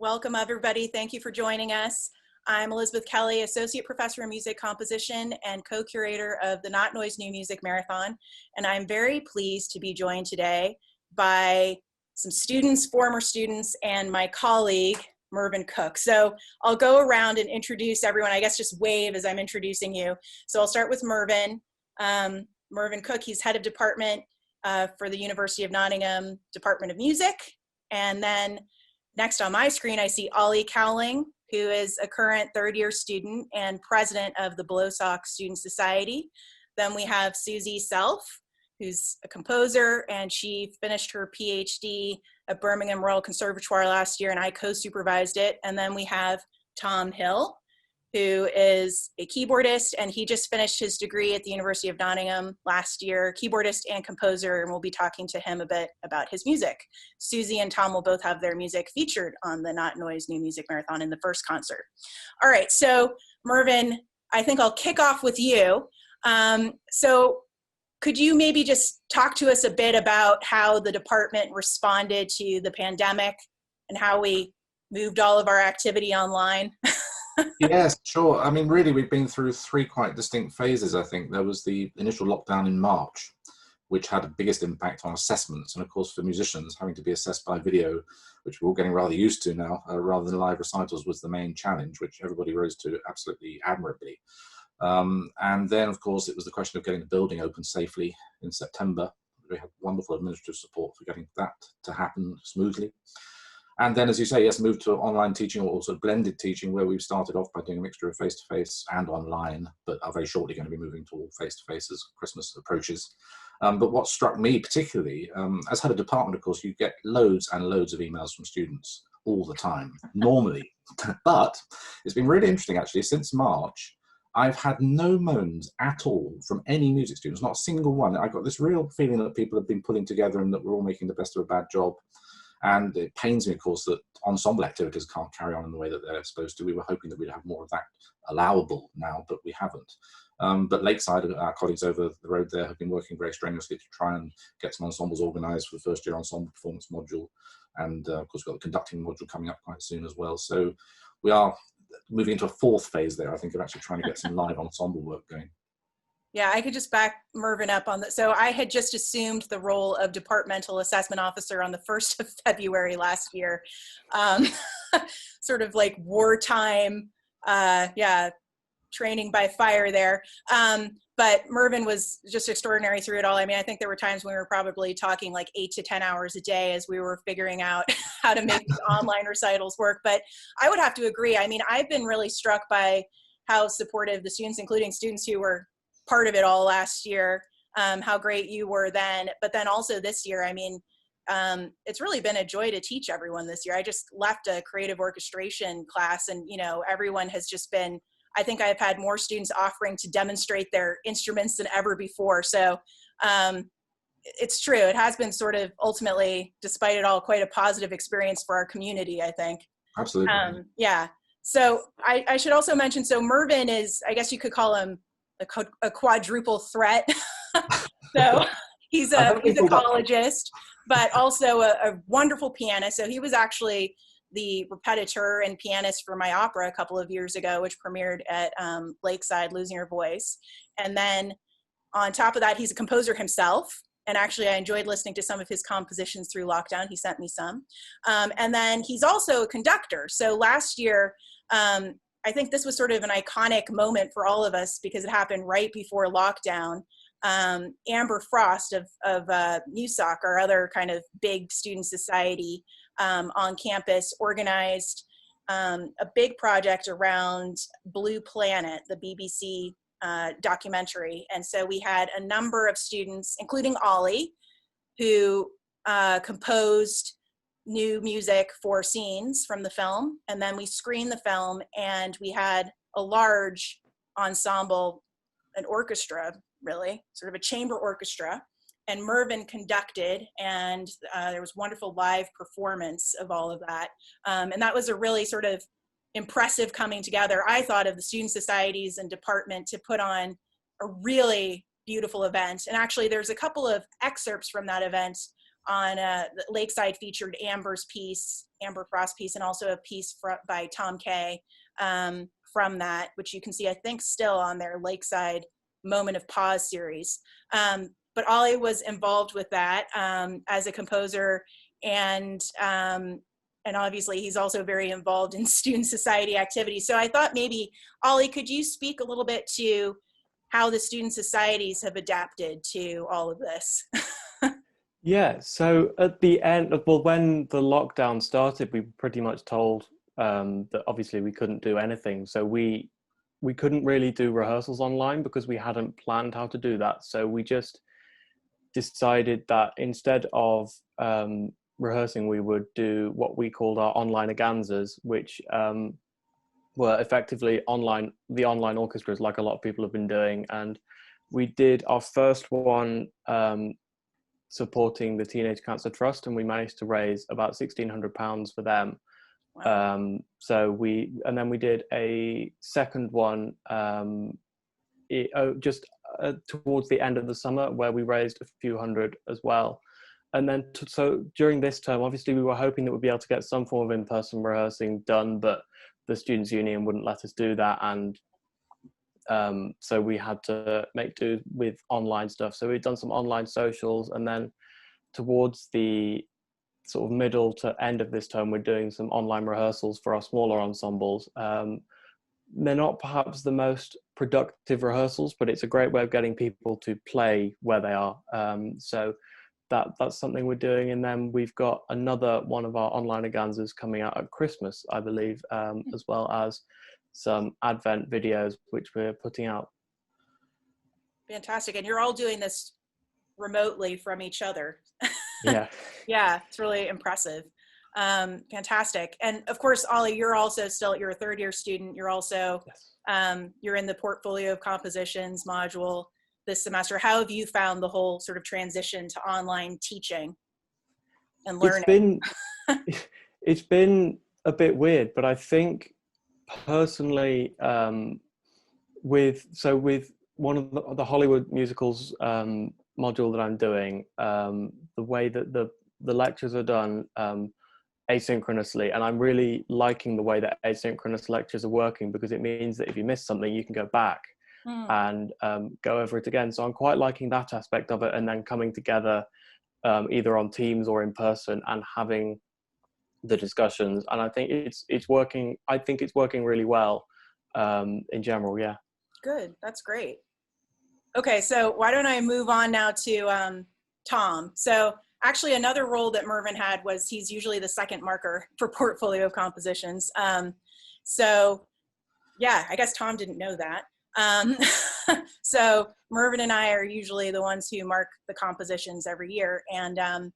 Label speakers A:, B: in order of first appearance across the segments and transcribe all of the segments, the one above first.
A: Welcome, everybody. Thank you for joining us. I'm Elizabeth Kelly, Associate Professor of Music Composition and co-curator of the Not Noise New Music Marathon. And I'm very pleased to be joined today by some students, former students, and my colleague, Mervyn Cooke. So I'll go around and introduce everyone. I guess just wave as I'm introducing you. So I'll start with Mervyn. Mervyn Cooke, he's head of department for the University of Nottingham Department of Music. And then next on my screen, I see Ollie Cowling, who is a current third-year student and president of the Blowsock Student Society. Then we have Susie Self, who's a composer, and she finished her PhD at Birmingham Royal Conservatoire last year, and I co-supervised it. And then we have Tom Hill, who is a keyboardist, and he just finished his degree at the University of Nottingham last year, keyboardist and composer, and we'll be talking to him a bit about his music. Susie and Tom will both have their music featured on the Not Noise New Music Marathon in the first concert. All right, so Mervyn, I think I'll kick off with you. So could you maybe just talk to us a bit about how the department responded to the pandemic and how we moved all of our activity online?
B: Yes, sure. I mean, really, we've been through three quite distinct phases, I think. There was the initial lockdown in March, which had the biggest impact on assessments. And of course, for musicians, having to be assessed by video, which we're all getting rather used to now, rather than live recitals, was the main challenge, which everybody rose to absolutely admirably. And then, of course, it was the question of getting the building open safely in September. We had wonderful administrative support for getting that to happen smoothly. And then, as you say, yes, moved to online teaching, or also blended teaching, where we've started off by doing a mixture of face-to-face and online, but are very shortly going to be moving to all face-to-face as Christmas approaches. But what struck me particularly, as head of department, of course, you get loads and loads of emails from students all the time, normally. But it's been really interesting, actually. Since March, I've had no moans at all from any music students, not a single one. I got this real feeling that people have been pulling together and that we're all making the best of a bad job. And it pains me, of course, that ensemble activities can't carry on in the way that they're supposed to. We were hoping that we'd have more of that allowable now, but we haven't. But Lakeside, our colleagues over the road there, have been working very strenuously to try and get some ensembles organised for the first year ensemble performance module. And of course, we've got the conducting module coming up quite soon as well. So we are moving into a fourth phase there, I think, of actually trying to get some live ensemble work going.
A: Yeah, I could just back Mervyn up on that. So I had just assumed the role of departmental assessment officer on the 1st of February last year. Sort of like wartime, training by fire there. But Mervyn was just extraordinary through it all. I mean, I think there were times when we were probably talking like 8 to 10 hours a day as we were figuring out how to make these online recitals work. But I would have to agree. I mean, I've been really struck by how supportive the students, including students who were part of it all last year, how great you were then, but then also this year. I mean, it's really been a joy to teach everyone this year. I just left a creative orchestration class, and you know, everyone has just been, I think I've had more students offering to demonstrate their instruments than ever before. So it's true, it has been sort of ultimately, despite it all, quite a positive experience for our community, I think.
B: Absolutely.
A: Yeah, so I should also mention, so Mervyn is, I guess you could call him a quadruple threat. So he's a musicologist, but also a wonderful pianist. So he was actually the repetiteur and pianist for my opera a couple of years ago, which premiered at Lakeside, Losing Your Voice. And then on top of that, he's a composer himself. And actually, I enjoyed listening to some of his compositions through lockdown. He sent me some. And then he's also a conductor. So last year, I think this was sort of an iconic moment for all of us because it happened right before lockdown. Amber Frost of MUSOC, our other kind of big student society on campus, organized a big project around Blue Planet, the BBC documentary. And so we had a number of students, including Ollie, who composed new music for scenes from the film, and then we screened the film, and we had a large ensemble, an orchestra, really, sort of a chamber orchestra, and Mervyn conducted, and there was wonderful live performance of all of that. And that was a really sort of impressive coming together, I thought, of the student societies and department to put on a really beautiful event. And actually, there's a couple of excerpts from that event Lakeside featured Amber Frost piece, and also a piece by Tom Kay from that, which you can see, I think, still on their Lakeside Moment of Pause series. But Ollie was involved with that as a composer, and obviously he's also very involved in student society activities. So I thought maybe, Ollie, could you speak a little bit to how the student societies have adapted to all of this?
C: Yeah, so at the end, well, when the lockdown started, we were pretty much told that obviously we couldn't do anything. So we couldn't really do rehearsals online because we hadn't planned how to do that. So we just decided that instead of rehearsing, we would do what we called our online organzas, which were effectively the online orchestras, like a lot of people have been doing. And we did our first one supporting the Teenage Cancer Trust, and we managed to raise about £1,600 for them. Wow. Then we did a second one towards the end of the summer, where we raised a few hundred as well. And then so during this term, obviously we were hoping that we'd be able to get some form of in-person rehearsing done, but the Students' Union wouldn't let us do that, and so we had to make do with online stuff. So we'd done some online socials, and then towards the sort of middle to end of this term, we're doing some online rehearsals for our smaller ensembles. They're not perhaps the most productive rehearsals, but it's a great way of getting people to play where they are. So that's something we're doing. And then we've got another one of our online organzas coming out at Christmas, I believe, as well as some Advent videos, which we're putting out.
A: Fantastic. And you're all doing this remotely from each other.
C: Yeah.
A: Yeah, it's really impressive. Fantastic. And of course, Ollie, you're a third year student. You're also, yes. You're in the portfolio of compositions module this semester. How have you found the whole sort of transition to online teaching and learning?
C: It's been a bit weird, but I think personally, with one of the Hollywood musicals module that I'm doing, the way that the lectures are done asynchronously, and I'm really liking the way that asynchronous lectures are working, because it means that if you miss something, you can go back and go over it again. So I'm quite liking that aspect of it, and then coming together either on Teams or in person and having the discussions. And I think it's working. I think it's working really well in general. Yeah.
A: Good. That's great. Okay, so why don't I move on now to Tom. So actually another role that Mervyn had was he's usually the second marker for portfolio of compositions. So yeah, I guess Tom didn't know that. So Mervyn and I are usually the ones who mark the compositions every year. And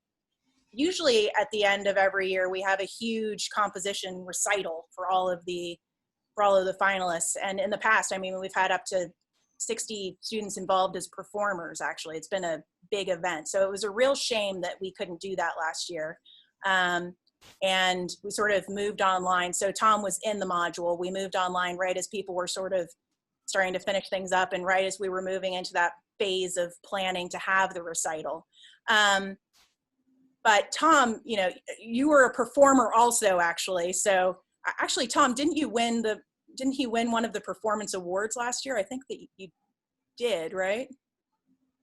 A: usually at the end of every year, we have a huge composition recital for all of the finalists. And in the past, I mean, we've had up to 60 students involved as performers, actually. It's been a big event. So it was a real shame that we couldn't do that last year. And we sort of moved online. So Tom was in the module. We moved online right as people were sort of starting to finish things up, and right as we were moving into that phase of planning to have the recital. But Tom, you know, you were a performer also, actually. So actually, Tom, didn't he win one of the performance awards last year? I think that you did, right?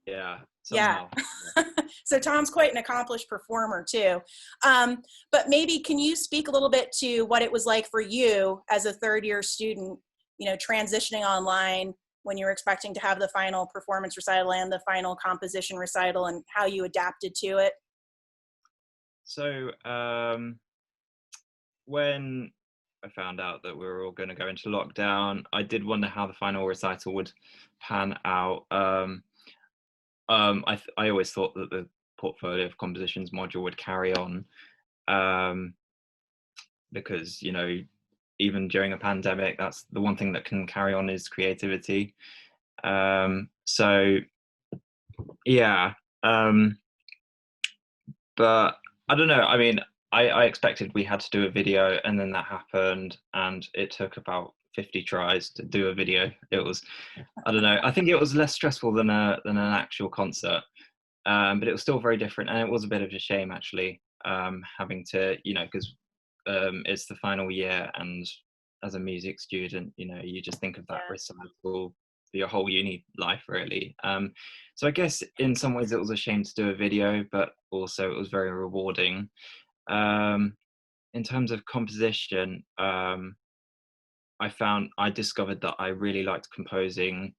D: Yeah. Somehow.
A: Yeah. So Tom's quite an accomplished performer too. But maybe can you speak a little bit to what it was like for you as a third year student, you know, transitioning online when you were expecting to have the final performance recital and the final composition recital, and how you adapted to it?
D: So when I found out that we were all going to go into lockdown, I did wonder how the final recital would pan out. I always thought that the portfolio of compositions module would carry on, because, you know, even during a pandemic, that's the one thing that can carry on is creativity. So yeah, but I don't know. I mean, I expected we had to do a video, and then that happened, and it took about 50 tries to do a video. It was, I don't know, I think it was less stressful than an actual concert. but it was still very different, and it was a bit of a shame actually, having to, because it's the final year, and as a music student, you just think of that recital for your whole uni life, really. So I guess in some ways it was a shame to do a video, but also it was very rewarding. In terms of composition, I discovered that I really liked composing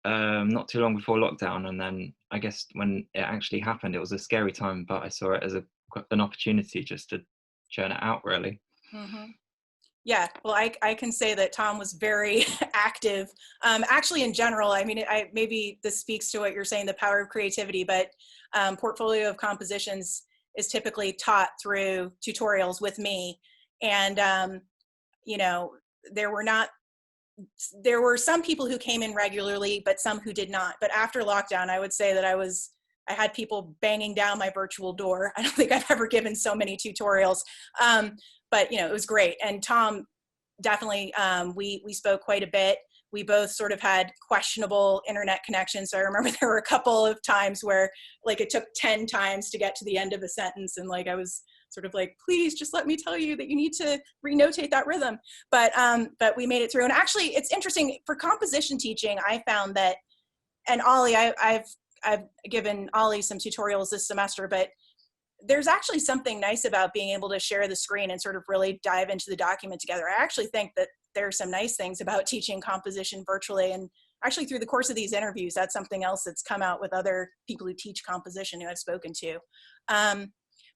D: not too long before lockdown, and then I guess when it actually happened, it was a scary time, but I saw it as an opportunity just to churn it out, really.
A: Mm-hmm. Yeah, well, I can say that Tom was very active. Actually, in general, I mean, maybe this speaks to what you're saying, the power of creativity, but portfolio of compositions is typically taught through tutorials with me. And, there were some people who came in regularly, but some who did not. But after lockdown, I would say that I had people banging down my virtual door. I don't think I've ever given so many tutorials. But it was great. And Tom, definitely, we spoke quite a bit. We both sort of had questionable internet connections. So I remember there were a couple of times where like it took 10 times to get to the end of a sentence. And like, I was sort of like, please just let me tell you that you need to renotate that rhythm. But we made it through. And actually it's interesting for composition teaching. I found that, and Ollie, I've given Ollie some tutorials this semester, but there's actually something nice about being able to share the screen and sort of really dive into the document together. I actually think that there are some nice things about teaching composition virtually. And actually through the course of these interviews, that's something else that's come out with other people who teach composition who I've spoken to.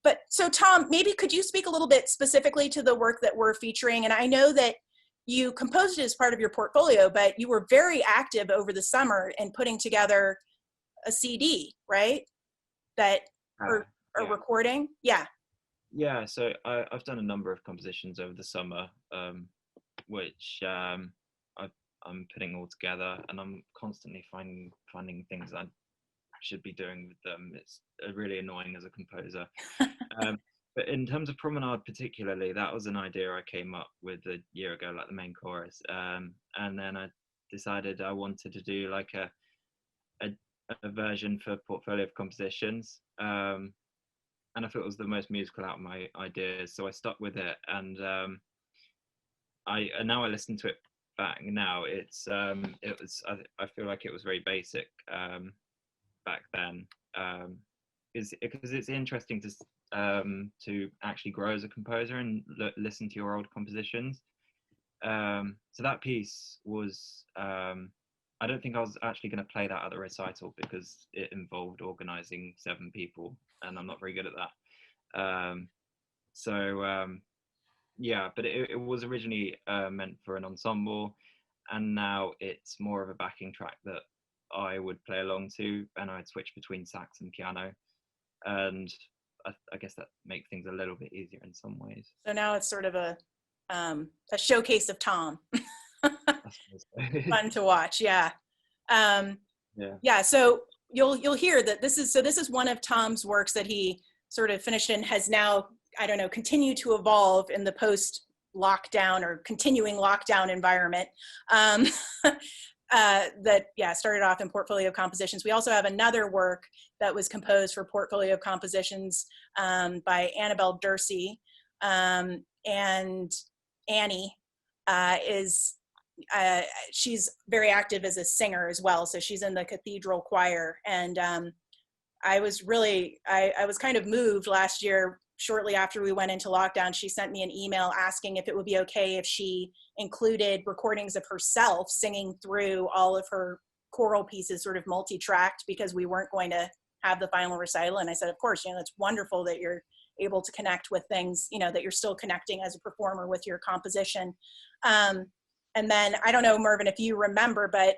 A: But so Tom, maybe could you speak a little bit specifically to the work that we're featuring? And I know that you composed it as part of your portfolio, but you were very active over the summer in putting together a CD, right? Or recording? Yeah.
D: Yeah, so I've done a number of compositions over the summer, which I'm putting all together, and I'm constantly finding things I should be doing with them. It's really annoying as a composer. But in terms of Promenade particularly, that was an idea I came up with a year ago, like the main chorus, and then I decided I wanted to do like a version for portfolio of compositions. And I thought it was the most musical out of my ideas, so I stuck with it. And now I listen to it back now. I feel like it was very basic back then. Because it's interesting to actually grow as a composer and listen to your old compositions. So that piece was. I don't think I was actually going to play that at the recital because it involved organising 7 people, and I'm not very good at that. Yeah, but it was originally meant for an ensemble, and now it's more of a backing track that I would play along to, and I'd switch between sax and piano, and I guess that makes things a little bit easier in some ways.
A: So now it's sort of a showcase of Tom. Fun to watch, yeah. Yeah. So you'll hear that this is one of Tom's works that he sort of finished and has now, I don't know, continued to evolve in the post-lockdown or continuing lockdown environment. That started off in Portfolio of Compositions. We also have another work that was composed for Portfolio of Compositions by Annabelle Dursey, and Annie she's very active as a singer as well. So she's in the cathedral choir. And I was kind of moved last year, shortly after we went into lockdown. She sent me an email asking if it would be okay if she included recordings of herself singing through all of her choral pieces, sort of multi-tracked, because we weren't going to have the final recital. And I said, of course, it's wonderful that you're able to connect with things, that you're still connecting as a performer with your composition. And then, I don't know, Mervyn, if you remember, but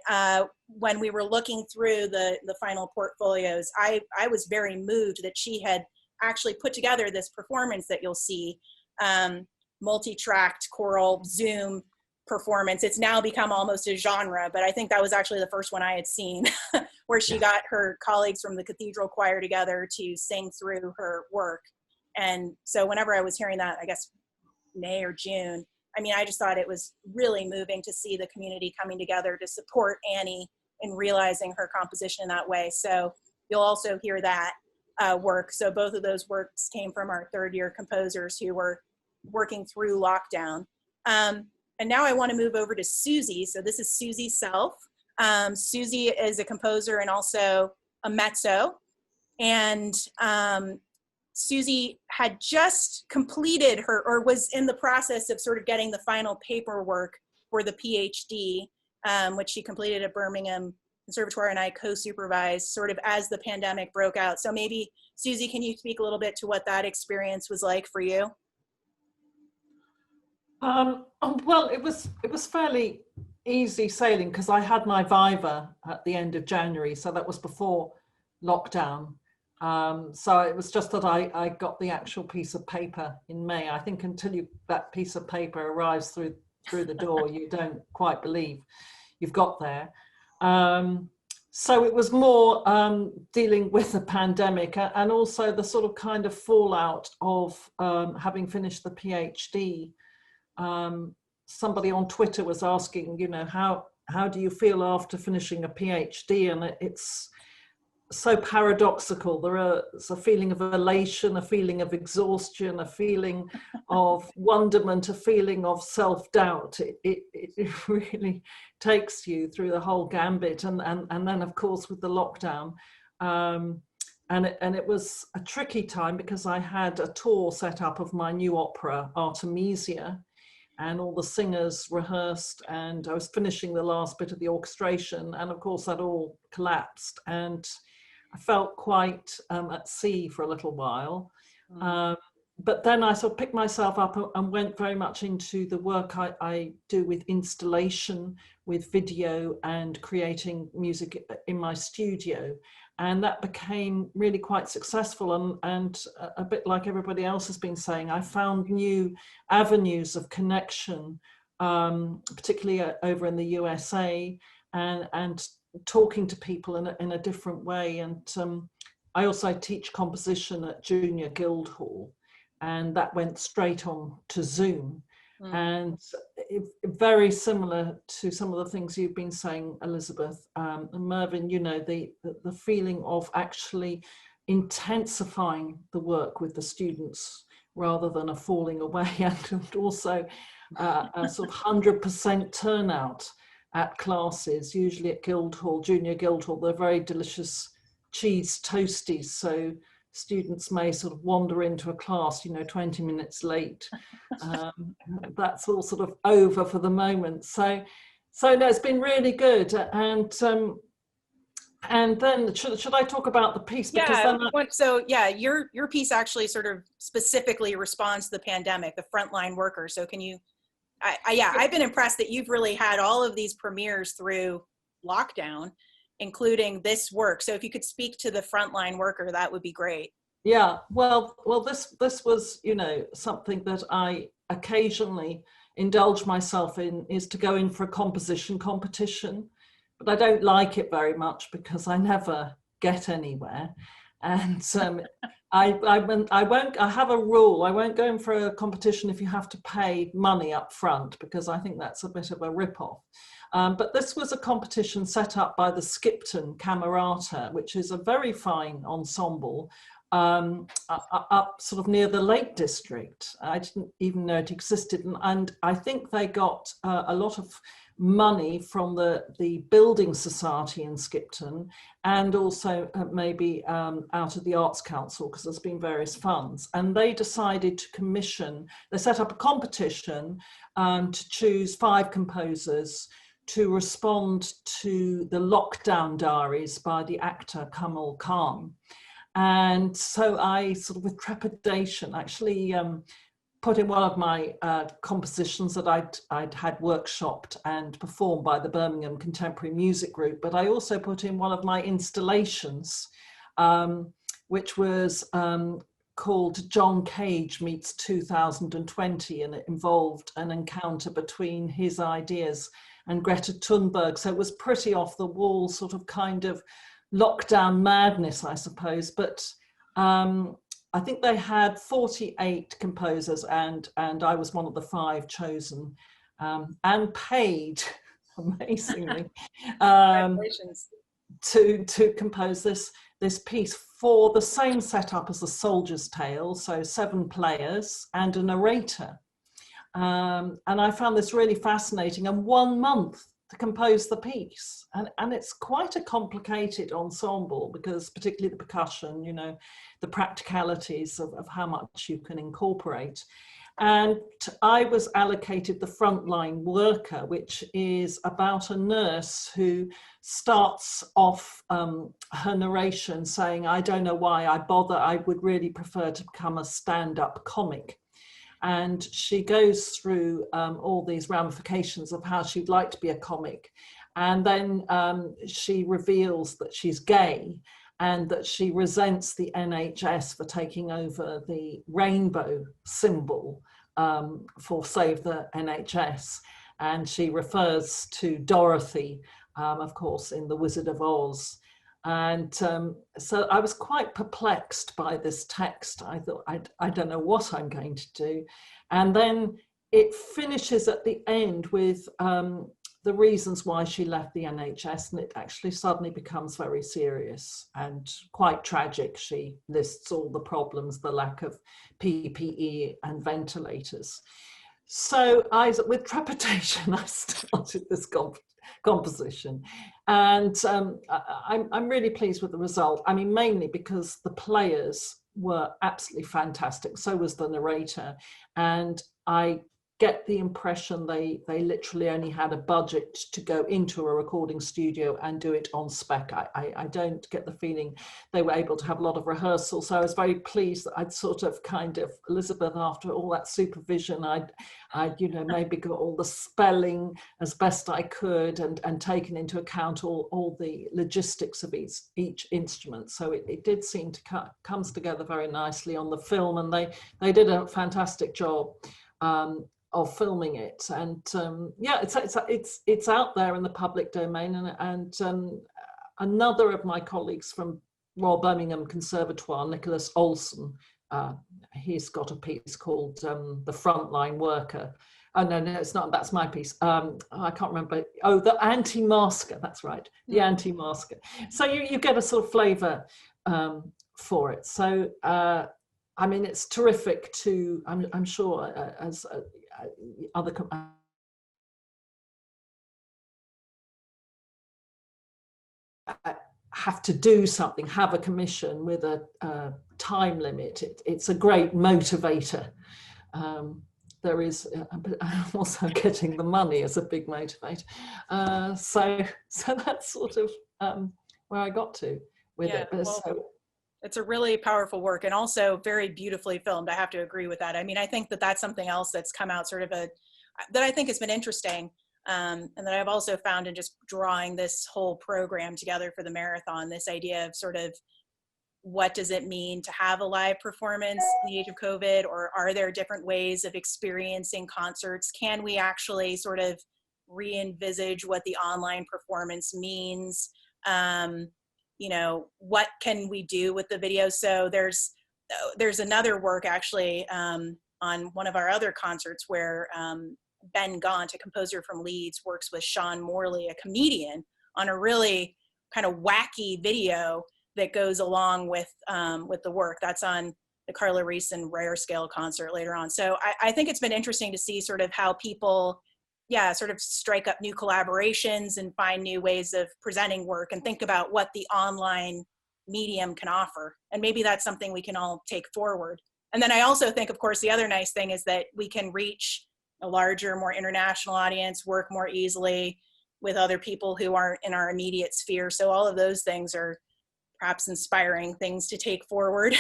A: when we were looking through the final portfolios, I was very moved that she had actually put together this performance that you'll see, multi-tracked choral Zoom performance. It's now become almost a genre, but I think that was actually the first one I had seen where she got her colleagues from the cathedral choir together to sing through her work. And so whenever I was hearing that, I guess May or June, I just thought it was really moving to see the community coming together to support Annie in realizing her composition in that way. So you'll also hear that work. So both of those works came from our third-year composers who were working through lockdown. And now I want to move over to Susie. So this is Susie Self. Susie is a composer and also a mezzo. And Susie had just completed her, or was in the process of sort of getting the final paperwork for the PhD, which she completed at Birmingham Conservatoire, and I co-supervised sort of as the pandemic broke out. So maybe, Susie, can you speak a little bit to what that experience was like for you?
E: Well, it was fairly easy sailing because I had my viva at the end of January, so that was before lockdown. So it was just that I got the actual piece of paper in May. I think until that piece of paper arrives through the door, you don't quite believe you've got there. So it was more dealing with the pandemic and also the sort of kind of fallout of having finished the PhD. Somebody on Twitter was asking, you know, how do you feel after finishing a PhD? And it's so paradoxical. There's a feeling of elation, a feeling of exhaustion, a feeling of wonderment, a feeling of self-doubt. It really takes you through the whole gambit. And then, of course, with the lockdown, and it was a tricky time because I had a tour set up of my new opera, Artemisia, and all the singers rehearsed, and I was finishing the last bit of the orchestration, and of course that all collapsed, and I felt quite at sea for a little while. But then I sort of picked myself up and went very much into the work I do with installation, with video and creating music in my studio. And that became really quite successful. And a bit like everybody else has been saying, I found new avenues of connection, particularly over in the USA, and talking to people in a different way. And I also teach composition at Junior Guildhall, and that went straight on to Zoom. And very similar to some of the things you've been saying, Elizabeth and Mervyn, you know, the feeling of actually intensifying the work with the students rather than a falling away, and also a sort of 100% turnout at classes, usually at Guildhall, Junior Guildhall. They're very delicious cheese toasties, so students may sort of wander into a class, you know, 20 minutes late. That's all sort of over for the moment. So no, it's been really good. And then should I talk about the piece? Because
A: your piece actually sort of specifically responds to the pandemic, the Frontline Worker. So can you? I've been impressed that you've really had all of these premieres through lockdown, including this work. So if you could speak to the Frontline Worker, that would be great.
E: Yeah, well, this was, you know, something that I occasionally indulge myself in, is to go in for a composition competition, but I don't like it very much because I never get anywhere. And I have a rule: I won't go in for a competition if you have to pay money up front, because I think that's a bit of a rip-off. But this was a competition set up by the Skipton Camerata, which is a very fine ensemble up sort of near the Lake District. I didn't even know it existed. And I think they got a lot of money from the building society in Skipton, and also maybe out of the Arts Council, because there's been various funds. And they decided to commission, they set up a competition to choose 5 composers to respond to the lockdown diaries by the actor Kamal Khan. And so I sort of with trepidation actually put in one of my compositions that I'd had workshopped and performed by the Birmingham Contemporary Music Group, but I also put in one of my installations, which was called John Cage Meets 2020, and it involved an encounter between his ideas and Greta Thunberg. So it was pretty off the wall, sort of kind of lockdown madness, I suppose. But I think they had 48 composers, and I was one of the 5 chosen and paid, amazingly.
A: Congratulations.
E: to compose this piece for the same setup as A Soldier's Tale, so 7 players and a narrator. And I found this really fascinating, and 1 month to compose the piece. And it's quite a complicated ensemble, because particularly the percussion, you know, the practicalities of how much you can incorporate. And I was allocated the Frontline Worker, which is about a nurse who starts off her narration saying, I don't know why I bother, I would really prefer to become a stand-up comic. And she goes through all these ramifications of how she'd like to be a comic. And then she reveals that she's gay, and that she resents the NHS for taking over the rainbow symbol for Save the NHS. And she refers to Dorothy, of course, in The Wizard of Oz. And so I was quite perplexed by this text. I thought, I don't know what I'm going to do. And then it finishes at the end with the reasons why she left the NHS, and it actually suddenly becomes very serious and quite tragic. She lists all the problems, the lack of PPE and ventilators. So with trepidation, I started this composition, and I'm really pleased with the result. I mean, mainly because the players were absolutely fantastic, so was the narrator, and I get the impression they literally only had a budget to go into a recording studio and do it on spec. I don't get the feeling they were able to have a lot of rehearsal. So I was very pleased that I'd sort of kind of, Elizabeth, after all that supervision, I'd you know, maybe got all the spelling as best I could and taken into account all the logistics of each instrument. So it did seem to comes together very nicely on the film, and they did a fantastic job of filming it. And yeah, it's out there in the public domain, and another of my colleagues from Royal Birmingham Conservatoire, Nicholas Olson, he's got a piece called The Frontline Worker. Oh, no, it's not, that's my piece. I can't remember. Oh, The Anti-Masker, that's right, The Anti-Masker. So you get a sort of flavour for it. So, I mean, it's terrific to, I'm sure, as other have to do something, have a commission with a time limit. It's a great motivator. There is, but I'm also getting the money as a big motivator. So that's sort of where I got to with it. But well,
A: it's a really powerful work, and also very beautifully filmed. I have to agree with that. I mean, I think that that's something else that's come out sort of that I think has been interesting, and that I've also found in just drawing this whole program together for the marathon, this idea of sort of what does it mean to have a live performance in the age of COVID, or are there different ways of experiencing concerts? Can we actually sort of re-envisage what the online performance means? You know, what can we do with the video? So there's another work actually on one of our other concerts where Ben Gaunt, a composer from Leeds, works with Sean Morley, a comedian, on a really kind of wacky video that goes along with the work. That's on the Carla Reese and Rare Scale concert later on. So I think it's been interesting to see sort of how people, yeah, sort of strike up new collaborations and find new ways of presenting work and think about what the online medium can offer. And maybe that's something we can all take forward. And then I also think, of course, the other nice thing is that we can reach a larger, more international audience, work more easily with other people who aren't in our immediate sphere. So all of those things are perhaps inspiring things to take forward.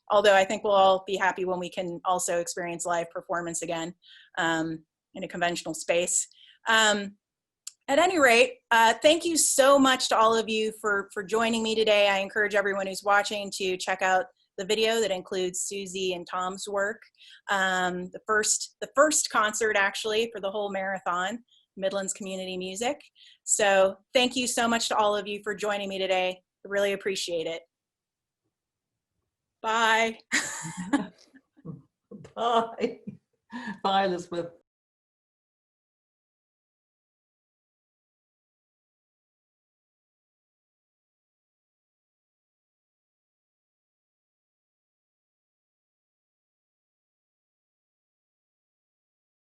A: Although I think we'll all be happy when we can also experience live performance again in a conventional space. At any rate, thank you so much to all of you for joining me today. I encourage everyone who's watching to check out the video that includes Susie and Tom's work. The first concert actually for the whole marathon, Midlands Community Music. So thank you so much to all of you for joining me today. I really appreciate it. Bye.
E: Bye. Bye, Elizabeth.